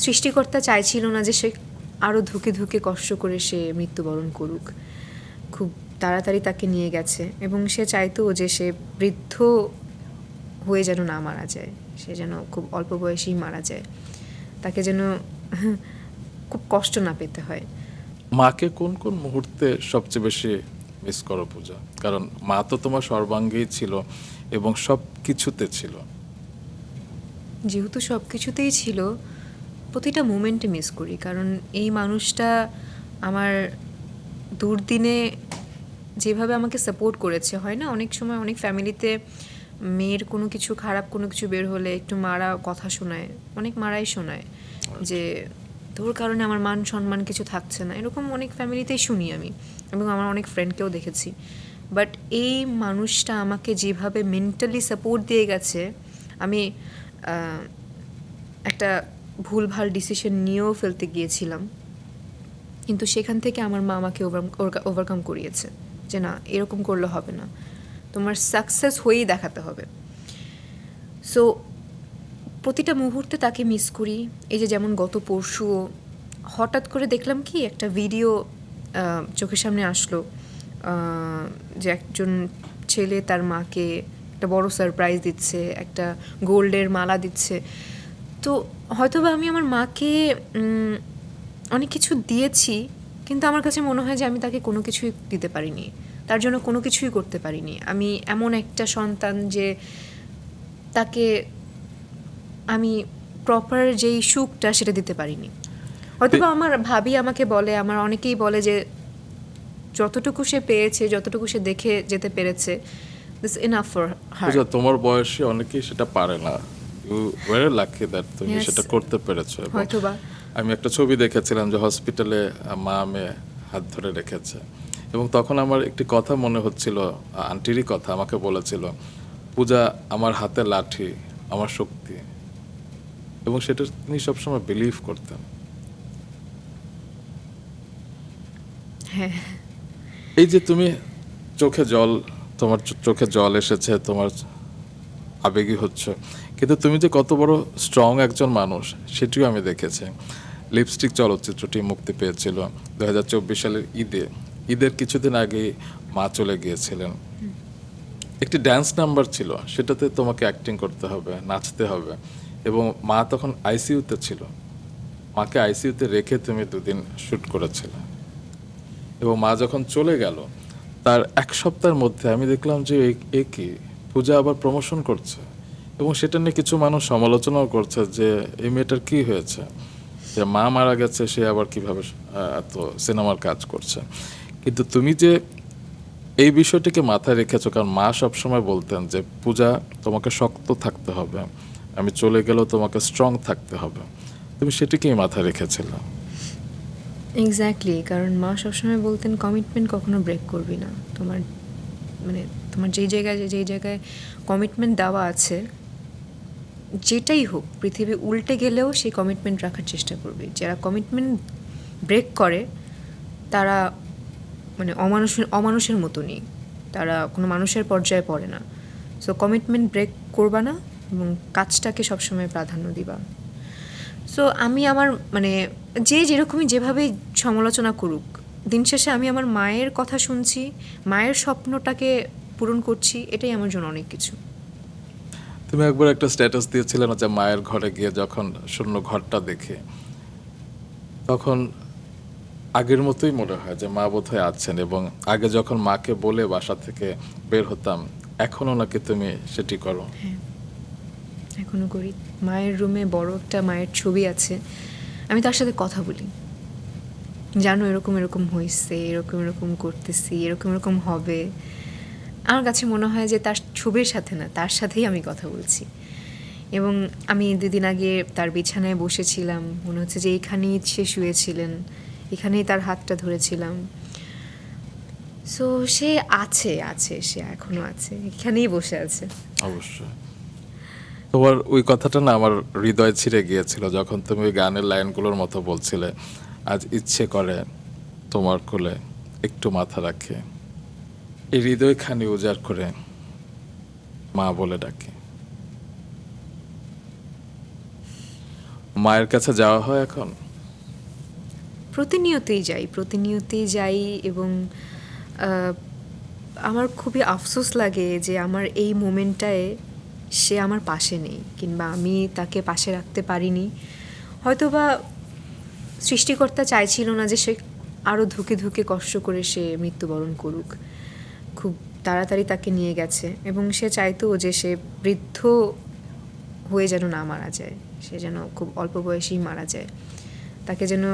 সৃষ্টিকর্তা চাইছিল না যে সে আরও ধুকে ধুকে কষ্ট করে সে মৃত্যুবরণ করুক, খুব তাড়াতাড়ি তাকে নিয়ে গেছে। এবং সে চাইতো যে সে বৃদ্ধ হয়ে যেন না মারা যায়, সে যেন খুব অল্প বয়সেই মারা যায়, তাকে যেন খুব কষ্ট না পেতে হয়। মাকে কোন কোন মুহূর্তে সবচেয়ে বেশি মিস করো পূজা? কারণ মা তো তোমার সর্বাঙ্গেই ছিল এবং সব কিছুতে ছিল। যেহেতু সব কিছুতেই ছিল, প্রতিটা মোমেন্টে মিস করি, কারণ এই মানুষটা আমার দুর্দিনে যেভাবে আমাকে সাপোর্ট করেছে। হয় না অনেক সময় অনেক ফ্যামিলিতে মেয়ের কোনো কিছু খারাপ কোনো কিছু বের হলে একটু মারা কথা শোনায়, অনেক মারাই শোনায় যে তোর কারণে আমার মান সম্মান কিছু থাকছে না, এরকম অনেক ফ্যামিলিতেই শুনি আমি, এবং আমার অনেক ফ্রেন্ডকেও দেখেছি। বাট এই মানুষটা আমাকে যেভাবে মেন্টালি সাপোর্ট দিয়ে গেছে, আমি একটা ভুলভাল ডিসিশন নিয়েও ফেলতে গিয়েছিলাম, কিন্তু সেখান থেকে আমার মা আমাকে ওভারকাম করিয়েছে যে না, এরকম করলে হবে না, তোমার সাকসেস হয়েই দেখাতে হবে। সো প্রতিটা মুহূর্তে তাকে মিস করি। এই যে যেমন গত পরশুও হঠাৎ করে দেখলাম কি একটা ভিডিও চোখের সামনে আসলো, যে একজন ছেলে তার মাকে একটা বড় সারপ্রাইজ দিচ্ছে, একটা গোল্ডের মালা দিচ্ছে। তো হয়তোবা আমি আমার মাকে অনেক কিছু দিয়েছি, কিন্তু আমার কাছে মনে হয় যে আমি তাকে কোনো কিছুই দিতে পারিনি, তার জন্য কোনো কিছুই করতে পারিনি। আমি এমন একটা সন্তান যে তাকে আমি প্রপার যেই সুখটা সেটা দিতে পারিনি। হয়তোবা আমার ভাবি আমাকে বলে, আমার অনেকেই বলে যে যতটুকু সে পেয়েছে, যতটুকু সে দেখে যেতে পেরেছে, দিস ইনাফ ফর হার। পূজা, তোমার বয়সে অনেকেই সেটা পারে না। ইউ ওয়ার লাকি দ্যাট তুমি Yes, সেটা করতে পেরেছো। এবং হয়তোবা আমি একটা ছবি দেখেছিলাম যে হসপিটালে মা মেয়ে হাত ধরে রেখেছে, এবং তখন আমার একটি কথা মনে হচ্ছিল, আন্টিরই কথা আমাকে বলেছিল, পূজা আমার হাতে লাঠি, আমার শক্তি, এবং সেটা তিনি সবসময় বিলিভ করতেন। হ্যাঁ। এই যে তুমি চোখে জল, তোমার চোখে জল এসেছে, তোমার আবেগী হচ্ছে, কিন্তু তুমি যে কত বড় স্ট্রং একজন মানুষ সেটিও আমি দেখেছি। লিপস্টিক চলচ্চিত্রটি মুক্তি পেয়েছিল 2024 সালের ঈদের কিছুদিন আগে মা চলে গিয়েছিলেন। একটি ড্যান্স নাম্বার ছিল, সেটাতে তোমাকে অ্যাক্টিং করতে হবে, নাচতে হবে, এবং মা তখন আইসিইউতে ছিল। মাকে আইসিইউতে রেখে তুমি 2 দিন শ্যুট করেছিলে, এবং মা যখন চলে গেল তার 1 সপ্তাহের মধ্যে আমি দেখলাম যে এ কি, পূজা আবার প্রমোশন করছে, এবং সেটা নিয়ে কিছু মানুষ সমালোচনাও করছে যে এই মেয়েটার কি হয়েছে, যে মা মারা গেছে সে আবার কিভাবে এত সিনেমার কাজ করছে। কিন্তু তুমি যে এই বিষয়টিকে মাথায় রেখেছো, কারণ মা সবসময় বলতেন যে পূজা তোমাকে শক্ত থাকতে হবে, আমি চলে গেলেও তোমাকে স্ট্রং থাকতে হবে, তুমি সেটিকেই মাথায় রেখেছিলে। এক্স্যাক্টলি, কারণ মা সবসময় বলতেন কমিটমেন্ট কখনো ব্রেক করবি না। তোমার মানে তোমার যেই জায়গায় কমিটমেন্ট দেওয়া আছে, যেটাই হোক পৃথিবী উল্টে গেলেও সেই কমিটমেন্ট রাখার চেষ্টা করবে। যারা কমিটমেন্ট ব্রেক করে তারা মানে অমানুষের মতনই, তারা কোনো মানুষের পর্যায়ে পড়ে না। সো কমিটমেন্ট ব্রেক করবা না এবং কাজটাকে সবসময় প্রাধান্য দিবা। সো আমি আমার মানে যেরকমই যেভাবেই সমালোচনা করুক, দিন শেষে আমি আমার মায়ের কথা শুনছি, মায়ের স্বপ্নটাকে পূরণ করছি, এটাই আমার জন্য অনেক কিছু। তুমি একবার একটা স্ট্যাটাস দিয়েছিলে না যে মায়ের ঘরে গিয়ে যখন শূন্য ঘরটা দেখে, তখন আগের মতোই মনে হয় যে মা বোধহয় আছেন, এবং আগে যখন মাকে বলে বাসা থেকে বের হতাম, এখনও নাকি তুমি সেটি করো। হ্যাঁ, এখনও করি। মায়ের রুমে বড় একটা মায়ের ছবি আছে, আমি তার সাথে কথা বলি, জানো এরকম এরকম হয়েছে, এরকম এরকম করতেছি, এরকম এরকম হবে। আমার কাছে মনে হয় যে তার ছবির সাথে না, তার সাথেই আমি কথা বলছি। এবং আমি 2 দিন আগে তার বিছানায় বসেছিলাম, মনে হচ্ছে যে এখানেই সে শুয়েছিলেন, এখানেই তার হাতটা ধরেছিলাম। সো সে আছে, সে এখনো আছে, এখানেই বসে আছে। অবশ্যই। তোমার ওই কথাটা না আমার হৃদয় ছিঁড়ে গিয়েছিল যখন তুমি ওই গানের লাইনগুলোর মতো বলছিলে, আজ ইচ্ছে করে তোমার কোলে একটু মাথা রাখে, এই হৃদয়খানি উজাড় করে মা বলে ডাকে। মায়ের কাছে যাওয়া হয় এখন? প্রতিনিয়তই যাই এবং আহ, আমার খুবই আফসোস লাগে যে আমার এই মোমেন্টটায় সে আমার পাশে নেই, কিংবা আমি তাকে পাশে রাখতে পারিনি। হয়তোবা সৃষ্টিকর্তা চাইছিল না যে সে আরও ধুকে ধুকে কষ্ট করে সে মৃত্যুবরণ করুক, খুব তাড়াতাড়ি তাকে নিয়ে গেছে। এবং সে চাইতো যে সে বৃদ্ধ হয়ে যেন না মারা যায়, সে যেন খুব অল্প বয়সেই মারা যায়, তাকে যেন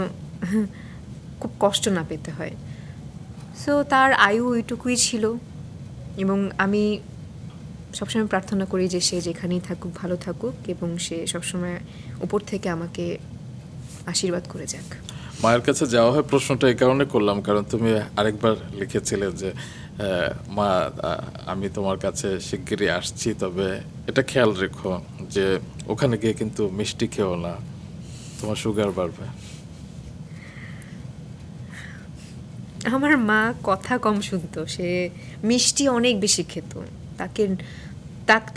খুব কষ্ট না পেতে হয়। সো তার আয়ু ওইটুকুই ছিল, এবং আমি সবসময় প্রার্থনা করি যে সে যেখানেই থাকুক ভালো থাকুক, এবং সে সবসময় উপর থেকে আমাকে আশীর্বাদ করে যাক। মায়ের কাছে যাওয়া হয় প্রশ্নটা এই কারণে করলাম, কারণ তুমি আরেকবার লিখেছিলে যে মা, আমি তোমার কাছে শিগগিরই আসছি, তবে এটা খেয়াল রেখো যে ওখানে গিয়ে কিন্তু মিষ্টি খেও না, তোমার সুগার বাড়বে। আমার মা কথা কম শুনতো, সে মিষ্টি অনেক বেশি খেত। তাকে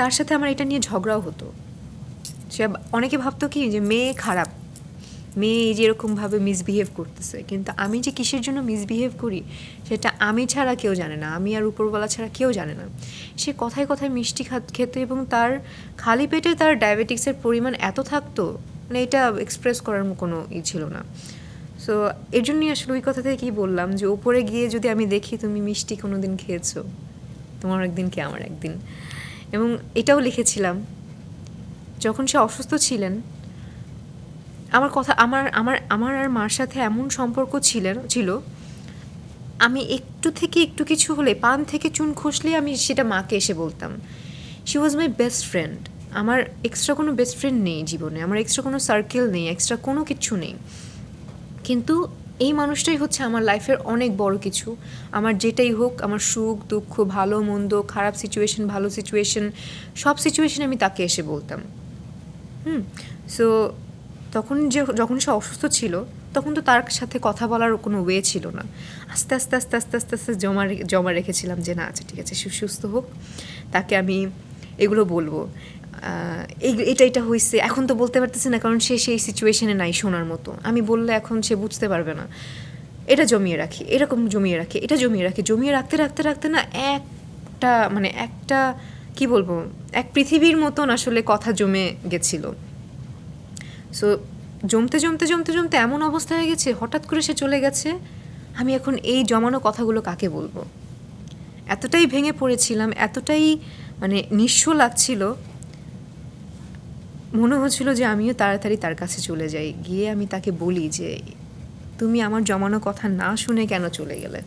তার সাথে আমার এটা নিয়ে ঝগড়াও হতো। সে অনেকে ভাবতো কি যে মেয়ে খারাপ, মেয়ে এই যে এরকমভাবে মিসবিহেভ করতেছে, কিন্তু আমি যে কিসের জন্য মিসবিহেভ করি সেটা আমি ছাড়া কেউ জানে না, আমি আর উপরওয়ালা ছাড়া কেউ জানে না। সে কথায় কথায় মিষ্টি খেত, এবং তার খালি পেটে তার ডায়াবেটিক্সের পরিমাণ এত থাকতো, মানে এটা এক্সপ্রেস করার কোনো ছিল না। সো এর জন্যই আসলে ওই কথা থেকে কী বললাম যে উপরে গিয়ে যদি আমি দেখি তুমি মিষ্টি কোনো দিন খেয়েছো, তোমার একদিন কি আমার একদিন। এবং এটাও লিখেছিলাম, যখন সে অসুস্থ ছিলেন আমার কথা আমার আমার আমার আর মার সাথে এমন সম্পর্ক ছিল, আমি একটু থেকে একটু কিছু হলে, পান থেকে চুন খসলে আমি সেটা মাকে এসে বলতাম। She was my best friend. আমার এক্সট্রা কোনো বেস্ট ফ্রেন্ড নেই জীবনে, আমার এক্সট্রা কোনো সার্কেল নেই, এক্সট্রা কোনো কিছু নেই, কিন্তু এই মানুষটাই হচ্ছে আমার লাইফের অনেক বড় কিছু। আমার যেটাই হোক, আমার সুখ দুঃখ, ভালো মন্দ, খারাপ সিচুয়েশন, ভালো সিচুয়েশন, সব সিচুয়েশনে আমি তাকে এসে বলতাম। সো যখন সে অসুস্থ ছিল তখন তো তার সাথে কথা বলার কোনো ওয়ে ছিল না। আস্তে আস্তে আস্তে আস্তে আস্তে আস্তে জমা রেখেছিলাম যে না, আচ্ছা ঠিক আছে, সুস্থ হোক, তাকে আমি এগুলো বলবো, এটা হয়েছে। এখন তো বলতে পারতেছি না, কারণ সে সেই সিচুয়েশনে নাই শোনার মতো। আমি বললে এখন সে বুঝতে পারবে না। এটা জমিয়ে রাখি, এরকম জমিয়ে রাখি, এটা জমিয়ে রাখতে রাখতে রাখতে না একটা কি বলবো, এক পৃথিবীর মতন আসলে কথা জমে গেছিল। সো জমতে জমতে জমতে জমতে এমন অবস্থা হয়ে গেছে, হঠাৎ করে সে চলে গেছে, আমি এখন এই জমানো কথাগুলো কাকে বলবো। এতটাই ভেঙে পড়েছিলাম, এতটাই নিঃস্ব লাগছিল, মনে হচ্ছিল যে আমিও তাড়াতাড়ি তার কাছে চলে যাই, গিয়ে আমি তাকে বলি যে তুমি আমার জমানো কথা না শুনে কেন চলে গেলে।